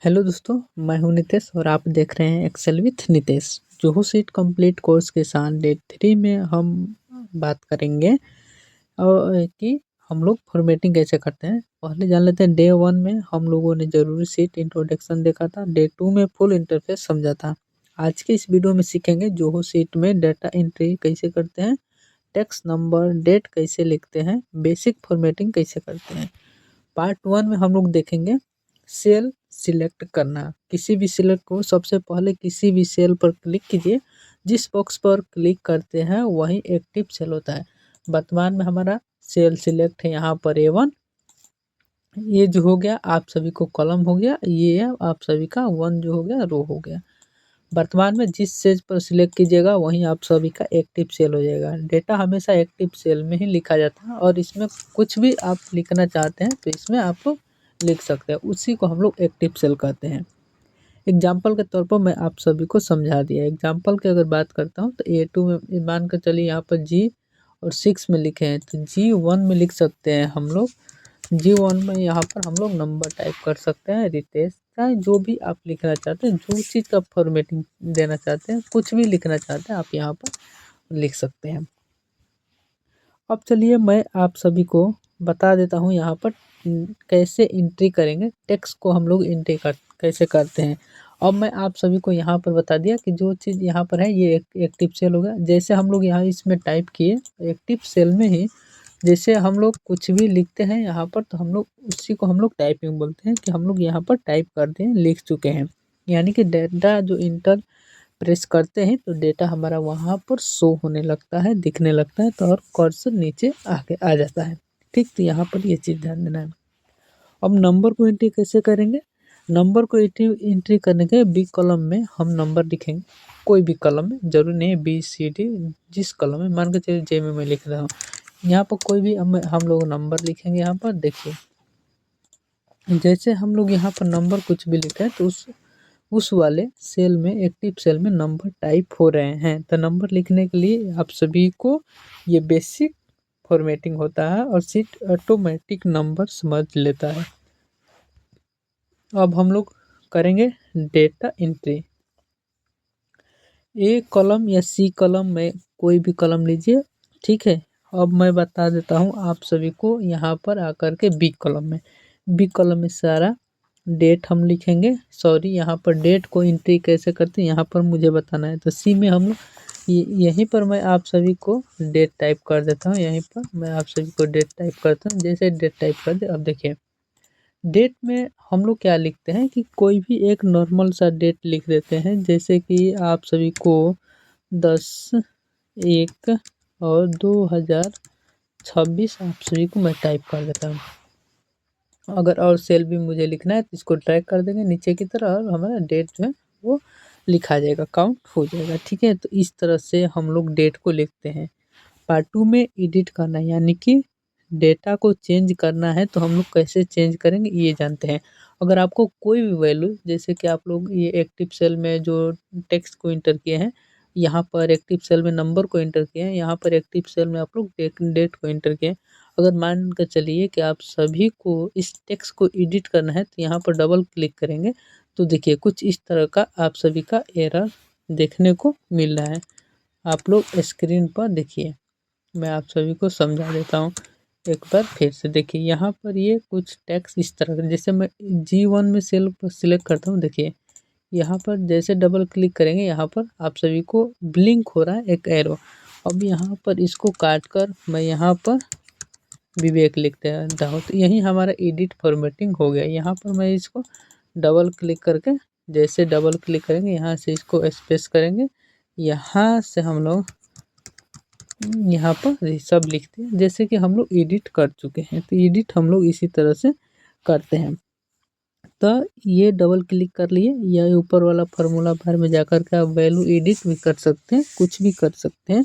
Hello दोस्तों, मैं हूं नितेश और आप देख रहे हैं Excel with Nitesh. Zoho sheet complete course के साथ डे 3 में हम बात करेंगे और कि हम लोग फॉर्मेटिंग कैसे करते हैं। पहले जान लेते हैं, डे 1 में हम लोगों ने ज़रूरी सीट इंट्रोडक्शन देखा था, डे 2 में फुल इंटरफेस समझा था। आज के इस वीडियो में सीखेंगे जोहो सीट में डाटा एंट्री कैसे करते हैं, टेक्स्ट नंबर डेट कैसे लिखते हैं, बेसिक फॉर्मेटिंग कैसे करते हैं। पार्ट 1 में हम लोग देखेंगे सेल सिलेक्ट करना। किसी भी सेल को सबसे पहले किसी भी सेल पर क्लिक कीजिए। जिस बॉक्स पर क्लिक करते हैं वही एक्टिव सेल होता है। वर्तमान में हमारा सेल सिलेक्ट है यहाँ पर A1। ये जो हो गया आप सभी को कॉलम हो गया, ये है आप सभी का 1 जो हो गया रो हो गया। वर्तमान में जिस सेल पर सिलेक्ट कीजिएगा वहीं आप सभी का एक्टिव सेल हो जाएगा। डेटा हमेशा एक्टिव सेल में ही लिखा जाता है और इसमें कुछ भी आप लिखना चाहते हैं तो इसमें आप लोग लिख सकते हैं, उसी को हम लोग एक्टिव सेल कहते हैं। एग्जाम्पल के तौर पर मैं आप सभी को समझा दिया। एग्जाम्पल की अगर बात करता हूँ तो A2 में मान कर चलिए यहाँ पर G6 में लिखे हैं तो G1 में लिख सकते हैं हम लोग। G1 में यहाँ पर हम लोग नंबर टाइप कर सकते हैं, रितेश, चाहे जो भी आप लिखना चाहते हैं, जो चीज़ का फॉर्मेटिंग देना चाहते हैं, कुछ भी लिखना चाहते हैं आप यहाँ पर लिख सकते हैं। अब चलिए मैं आप सभी को बता देता हूँ यहाँ पर कैसे एंट्री करेंगे। टेक्स्ट को हम लोग एंट्री कैसे करते हैं। अब मैं आप सभी को यहाँ पर बता दिया कि जो चीज़ यहाँ पर है ये एक्टिव सेल होगा। जैसे हम लोग यहाँ इसमें टाइप किए, एक्टिव सेल में ही जैसे हम लोग कुछ भी लिखते हैं यहाँ पर तो हम लोग उसी को हम लोग टाइपिंग बोलते हैं कि हम लोग यहाँ पर टाइप करते हैं, लिख चुके हैं। यानी कि डेटा जो इंटर प्रेस करते हैं तो डेटा हमारा वहाँ पर शो होने लगता है, दिखने लगता है, तो और कर्सर नीचे आके आ जाता है। ठीक, तो यहाँ पर ये चीज़ ध्यान देना है। अब नंबर को एंट्री कैसे करेंगे। नंबर को एंट्री करने के बी कॉलम में हम नंबर लिखेंगे। कोई भी कॉलम में, जरूरी नहीं है BCD, जिस कॉलम में, मान के चलिए J में मैं लिख रहा हूँ, यहाँ पर कोई भी हम लोग नंबर लिखेंगे। यहाँ पर देखिए, जैसे हम लोग यहाँ पर नंबर कुछ भी लिखे हैं तो उस वाले सेल में, एक्टिव सेल में नंबर टाइप हो रहे हैं। तो नंबर लिखने के लिए आप सभी को ये बेसिक फॉर्मेटिंग होता है और सीट ऑटोमेटिक नंबर समझ लेता है। अब हम लोग करेंगे डेटा एंट्री। A कॉलम या C कॉलम में कोई भी कॉलम लीजिए, ठीक है। अब मैं बता देता हूँ आप सभी को यहाँ पर आकर के बी कॉलम में सारा डेट हम लिखेंगे। सॉरी, यहाँ पर डेट को एंट्री कैसे करते हैं यहाँ पर मुझे बताना है। तो सी में हम लोग यहीं पर मैं आप सभी को डेट टाइप कर देता हूँ। यहीं पर मैं आप सभी को डेट टाइप करता हूँ। जैसे डेट टाइप कर दे, अब देखिए डेट में हम लोग क्या लिखते हैं कि कोई भी एक नॉर्मल सा डेट लिख देते हैं। जैसे कि आप सभी को 10/1 और 2026 आप सभी को मैं टाइप कर देता हूँ। अगर और सेल भी मुझे लिखना है तो इसको ड्रैग कर देंगे नीचे की तरफ और हमारा डेट जो है वो लिखा जाएगा, काउंट हो जाएगा। ठीक है, तो इस तरह से हम लोग डेट को लिखते हैं। पार्ट 2 में एडिट करना, यानी कि डेटा को चेंज करना है तो हम लोग कैसे चेंज करेंगे ये जानते हैं। अगर आपको कोई भी वैल्यू, जैसे कि आप लोग ये एक्टिव सेल में जो टेक्स्ट को इंटर किए हैं, यहाँ पर एक्टिव सेल में नंबर को इंटर किए हैं, यहाँ पर एक्टिव सेल में आप लोग डेट को इंटर किए हैं। अगर मान कर चलिए कि आप सभी को इस टेक्स्ट को एडिट करना है तो यहाँ पर डबल क्लिक करेंगे तो देखिए कुछ इस तरह का आप सभी का एरर देखने को मिल रहा है। आप लोग स्क्रीन पर देखिए, मैं आप सभी को समझा देता हूँ एक बार फिर से। देखिए यहाँ पर ये कुछ टेक्स्ट इस तरह का, जैसे मैं G1 में सेल पर सिलेक्ट करता हूँ, देखिए यहाँ पर जैसे डबल क्लिक करेंगे यहाँ पर आप सभी को ब्लिंक हो रहा है एक एरो। अब यहाँ पर इसको काट कर मैं यहाँ पर विवेक लिखते हैं तो यही हमारा एडिट फॉर्मेटिंग हो गया। यहाँ पर मैं इसको डबल क्लिक करके, जैसे डबल क्लिक करेंगे यहाँ से इसको स्पेस करेंगे, यहाँ से हम लोग यहाँ पर सब लिखते हैं जैसे कि हम लोग एडिट कर चुके हैं। तो एडिट हम लोग इसी तरह से करते हैं। तो ये डबल क्लिक कर लिए, या ऊपर वाला फार्मूला बार में जाकर के आप वैल्यू एडिट भी कर सकते हैं, कुछ भी कर सकते हैं।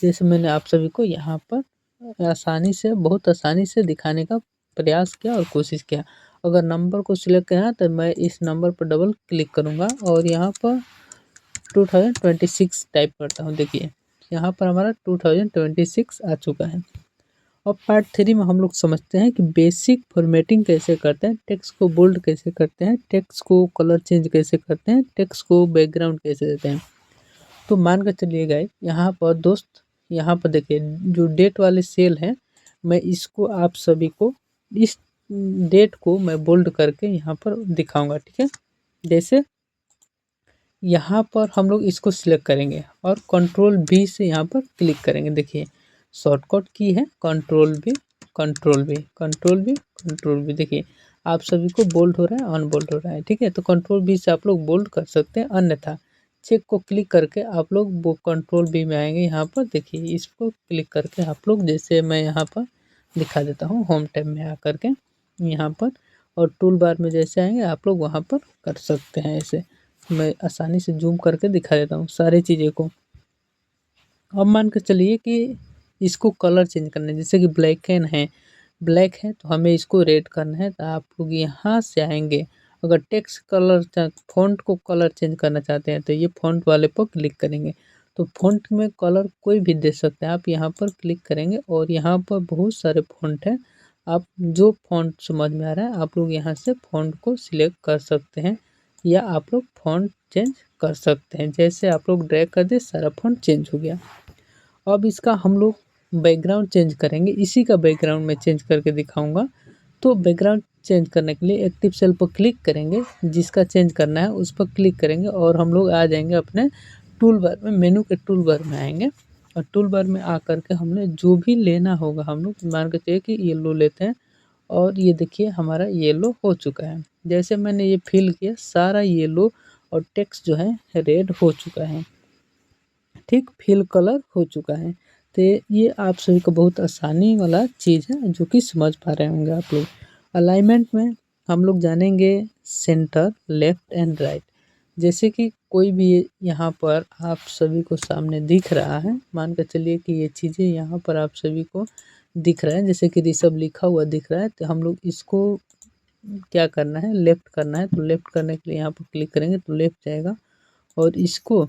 जैसे मैंने आप सभी को यहाँ पर बहुत आसानी से दिखाने का प्रयास किया और कोशिश किया। अगर नंबर को सिलेक्ट करना तो मैं इस नंबर पर डबल क्लिक करूँगा और यहाँ पर 2026 टाइप करता हूँ। देखिए यहाँ पर हमारा 2026 आ चुका है। अब पार्ट 3 में हम लोग समझते हैं कि बेसिक फॉर्मेटिंग कैसे करते हैं, टेक्स्ट को बोल्ड कैसे करते हैं, टेक्स्ट को कलर चेंज कैसे करते हैं, टेक्स्ट को बैकग्राउंड कैसे देते हैं। तो मान कर चलिए गाइस, यहाँ पर दोस्त, यहाँ पर देखिए जो डेट वाले सेल है, मैं इसको आप सभी को इस डेट को मैं बोल्ड करके यहाँ पर दिखाऊंगा, ठीक है। जैसे यहाँ पर हम लोग इसको सिलेक्ट करेंगे और कंट्रोल बी से यहाँ पर क्लिक करेंगे। देखिए शॉर्टकट की है control B, control B, control B, control B. देखिए आप सभी को बोल्ड हो रहा है, अनबोल्ड हो रहा है, ठीक है। तो कंट्रोल बी से आप लोग बोल्ड कर सकते हैं, अन्यथा चेक को क्लिक करके आप लोग वो कंट्रोल बी में आएंगे। यहाँ पर देखिए इसको क्लिक करके आप लोग, जैसे मैं यहाँ पर दिखा देता हूँ, होम टैब में आकर के यहाँ पर, और टूल बार में जैसे आएंगे आप लोग वहाँ पर कर सकते हैं। ऐसे मैं आसानी से जूम करके दिखा देता हूँ सारी चीज़ें को। अब मान के चलिए कि इसको कलर चेंज करना है, जैसे कि ब्लैक एंड है, ब्लैक है तो हमें इसको रेड करना है, तो आप लोग यहाँ से आएंगे। अगर टेक्स्ट कलर फ़ॉन्ट को कलर चेंज करना चाहते हैं तो ये फ़ॉन्ट वाले पर क्लिक करेंगे, तो फ़ॉन्ट में कलर कोई भी दे सकते हैं। आप यहाँ पर क्लिक करेंगे और यहाँ पर बहुत सारे फ़ॉन्ट हैं, आप जो फ़ॉन्ट समझ में आ रहा है आप लोग यहाँ से फ़ॉन्ट को सिलेक्ट कर सकते हैं, या आप लोग फ़ॉन्ट चेंज कर सकते हैं। जैसे आप लोग ड्रैग कर दे, सारा फ़ॉन्ट चेंज हो गया। अब इसका हम लोग बैकग्राउंड चेंज करेंगे, इसी का बैकग्राउंड मैं चेंज करके दिखाऊंगा। तो बैकग्राउंड चेंज करने के लिए एक्टिव सेल पर क्लिक करेंगे, जिसका चेंज करना है उस पर क्लिक करेंगे और हम लोग आ जाएंगे अपने टूल बार में, मेनू के टूल बार में आएंगे। और टूल बार में आकर के हमने जो भी लेना होगा, हम लोग मान के चलिए कि येलो लेते हैं, और ये देखिए हमारा येलो हो चुका है। जैसे मैंने ये फिल किया, सारा येलो और टेक्स्ट जो है रेड हो चुका है, ठीक, फिल कलर हो चुका है। तो ये आप सभी को बहुत आसानी वाला चीज़ है, जो कि समझ पा रहे होंगे आप लोग। अलाइनमेंट में हम लोग जानेंगे सेंटर, लेफ्ट एंड राइट। जैसे कि कोई भी यहाँ पर आप सभी को सामने दिख रहा है, मान कर चलिए कि ये चीज़ें यहाँ पर आप सभी को दिख रहा है, जैसे कि ऋषभ लिखा हुआ दिख रहा है, तो हम लोग इसको क्या करना है, लेफ्ट करना है। तो लेफ्ट करने के लिए यहाँ पर क्लिक करेंगे तो लेफ्ट जाएगा, और इसको,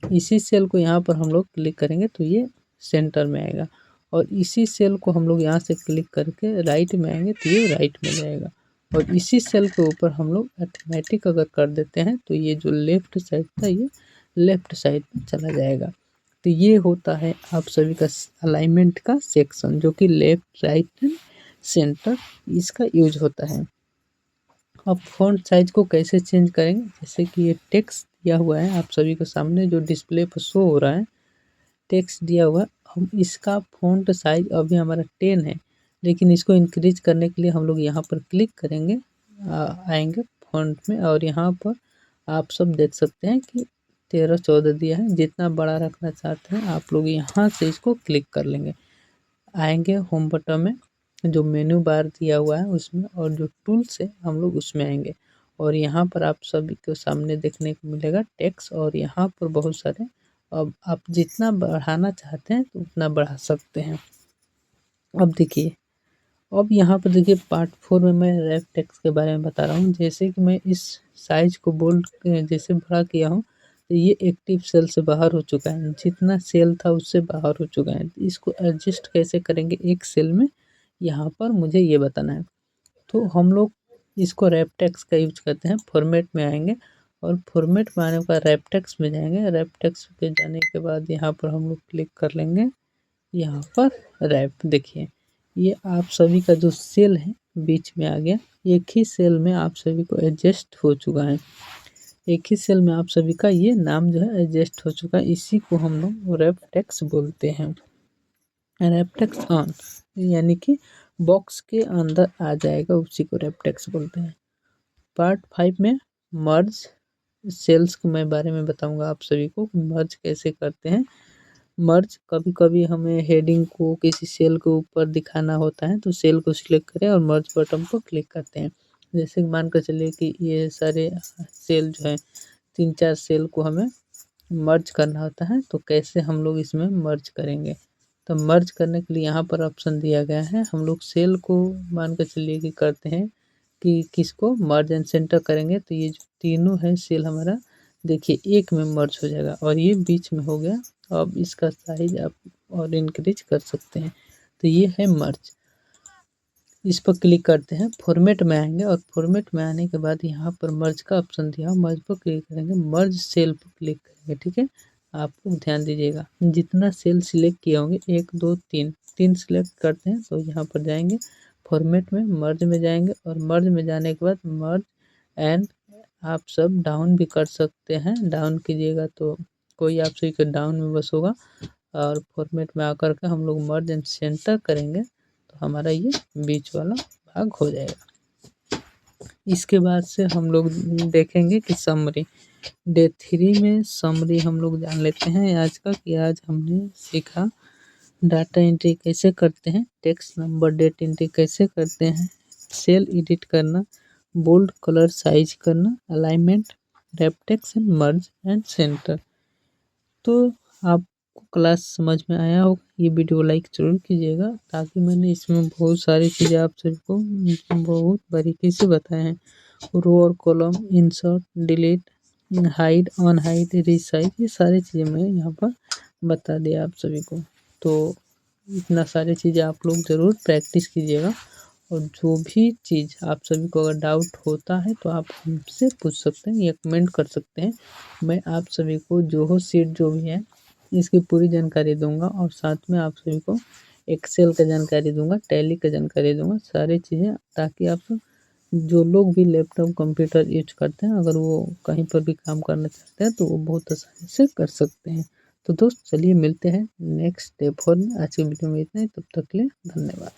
इसी सेल को यहाँ पर हम लोग क्लिक करेंगे तो ये सेंटर में आएगा, और इसी सेल को हम लोग यहाँ से क्लिक करके राइट में आएंगे तो ये राइट में जाएगा, और इसी सेल के ऊपर हम लोग ऑटोमेटिक अगर कर देते हैं तो ये जो लेफ्ट साइड था ये लेफ्ट साइड में चला जाएगा। तो ये होता है आप सभी का अलाइनमेंट का सेक्शन, जो कि लेफ्ट, राइट एंड सेंटर इसका यूज होता है। अब फ़ॉन्ट साइज़ को कैसे चेंज करेंगे, जैसे कि ये टेक्स्ट दिया हुआ है आप सभी के सामने, जो डिस्प्ले पर शो हो रहा है, टेक्स्ट दिया हुआ है। हम इसका फ़ॉन्ट साइज़ अभी हमारा 10 है, लेकिन इसको इंक्रीज करने के लिए हम लोग यहाँ पर क्लिक करेंगे, आएंगे फ़ॉन्ट में, और यहाँ पर आप सब देख सकते हैं कि 13-14 दिया है। जितना बड़ा रखना चाहते हैं आप लोग यहाँ से इसको क्लिक कर लेंगे, आएंगे होम बटन में, जो मेनू बार दिया हुआ है उसमें, और जो टूल्स है हम लोग उसमें आएंगे, और यहाँ पर आप सभी के सामने देखने को मिलेगा टेक्स्ट, और यहाँ पर बहुत सारे, अब आप जितना बढ़ाना चाहते हैं तो उतना बढ़ा सकते हैं। अब देखिए, अब यहाँ पर देखिए पार्ट 4 में मैं रैप टेक्स्ट के बारे में बता रहा हूँ। जैसे कि मैं इस साइज को बोल्ड जैसे बड़ा किया हूँ, तो ये एक्टिव सेल से बाहर हो चुका है, जितना सेल था उससे बाहर हो चुका है। तो इसको एडजस्ट कैसे करेंगे एक सेल में, यहाँ पर मुझे ये बताना है। तो हम लोग इसको रैप टेक्स्ट का यूज करते हैं, फॉर्मेट में आएंगे, और फॉर्मेट में आने का रैप टेक्स्ट में जाएंगे। रैप टेक्स्ट पे जाने के बाद यहाँ पर हम लोग क्लिक कर लेंगे, यहाँ पर रैप। देखिए ये आप सभी का जो सेल है बीच में आ गया, एक ही सेल में आप सभी को एडजस्ट हो चुका है, एक ही सेल में आप सभी का ये नाम जो है एडजस्ट हो चुका है। इसी को हम लोग रैप टेक्स्ट बोलते हैं। रैप टेक्स्ट ऑन यानी कि बॉक्स के अंदर आ जाएगा, उसी को रैप टेक्स्ट बोलते हैं। पार्ट 5 में मर्ज सेल्स के मैं बारे में बताऊंगा आप सभी को, मर्ज कैसे करते हैं। मर्ज, कभी कभी हमें हेडिंग को किसी सेल के ऊपर दिखाना होता है, तो सेल को सिलेक्ट करें और मर्ज बटन पर क्लिक करते हैं। जैसे मान कर चलिए कि ये सारे सेल जो है, 3-4 सेल को हमें मर्ज करना होता है, तो कैसे हम लोग इसमें मर्ज करेंगे। तो मर्ज करने के लिए यहाँ पर ऑप्शन दिया गया है, हम लोग सेल को मान कर चलिए कि करते हैं कि किसको मर्ज एंड सेंटर करेंगे, तो ये जो तीनों है सेल हमारा, देखिए एक में मर्ज हो जाएगा, और ये बीच में हो गया। अब इसका साइज आप और इंक्रीज कर सकते हैं। तो ये है मर्ज। इस पर क्लिक करते हैं, फॉर्मेट में आएंगे और फॉर्मेट में आने के बाद यहाँ पर मर्ज का ऑप्शन दिया, मर्ज पर क्लिक करेंगे, मर्ज सेल पर क्लिक करेंगे। ठीक है, आप लोग ध्यान दीजिएगा, जितना सेल सिलेक्ट किए होंगे 1 2 3 3 सिलेक्ट करते हैं तो यहाँ पर जाएंगे, फॉर्मेट में मर्ज में जाएंगे और मर्ज में जाने के बाद मर्ज एंड आप सब डाउन भी कर सकते हैं, डाउन कीजिएगा तो कोई आप सही के डाउन में बस होगा और फॉर्मेट में आकर के हम लोग मर्ज एंड सेंटर करेंगे तो हमारा ये बीच वाला भाग हो जाएगा। इसके बाद से हम लोग देखेंगे कि समरी, डे 3 में समरी हम लोग जान लेते हैं आज का, कि आज हमने सीखा डाटा एंट्री कैसे करते हैं, टेक्स्ट नंबर डेट एंट्री कैसे करते हैं, सेल एडिट करना, बोल्ड कलर साइज करना, alignment, wrap text and merge and centre. तो आपको क्लास समझ में आया होगा, ये वीडियो लाइक ज़रूर कीजिएगा ताकि मैंने इसमें बहुत सारी चीज़ें आप सभी को बहुत बारीकी से बताए हैं। रो और column, insert, delete, hide, unhide, resize, ये सारी चीज़ें मैं यहाँ पर बता दिया आप सभी को। तो इतना सारी चीज़ें आप लोग ज़रूर प्रैक्टिस कीजिएगा और जो भी चीज़ आप सभी को अगर डाउट होता है तो आप हमसे पूछ सकते हैं या कमेंट कर सकते हैं। मैं आप सभी को जोहो सीट जो भी है इसकी पूरी जानकारी दूंगा और साथ में आप सभी को एक्सेल का जानकारी दूंगा, टैली का जानकारी दूंगा, सारी चीज़ें, ताकि आप जो लोग भी लैपटॉप कंप्यूटर यूज करते हैं अगर वो कहीं पर भी काम करना चाहते हैं तो वो बहुत आसानी से कर सकते हैं। तो दोस्त चलिए मिलते हैं नेक्स्ट डे 4 में। आज की वीडियो में इतना ही, तब तक के लिए धन्यवाद।